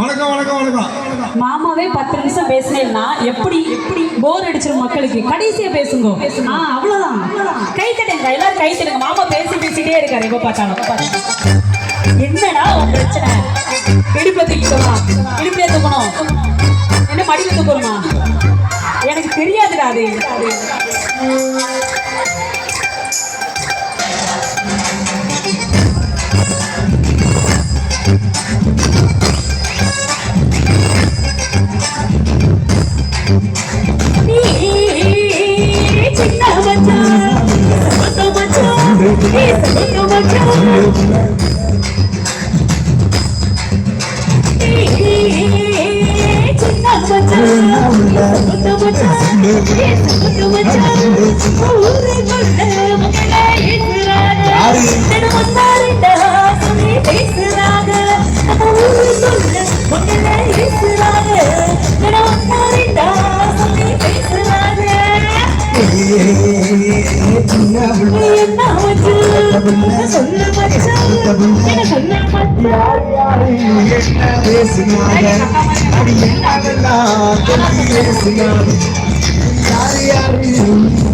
வணக்கம் வணக்கம் வணக்கம். மாமாவே 10 நிமிஷம் பேசினேன்னா எப்படி போர் அடிச்சிரும் மக்களுக்கு. கடைசியா பேசுங்க. அவ்வளவுதான். கை தட்டுங்க, எல்லாரும் கை தட்டுங்க. மாமா பேசிட்டே இருக்காரு எப்ப பார்த்தாலும். என்னடா உன் பிரச்சனை? இடுப்புல தூக்கிக்கோமா, இடுப்புல தூக்கணும், என்ன மடியில தூக்கணுமா? எனக்கு தெரியாதுடா அது. பேசுனாங்க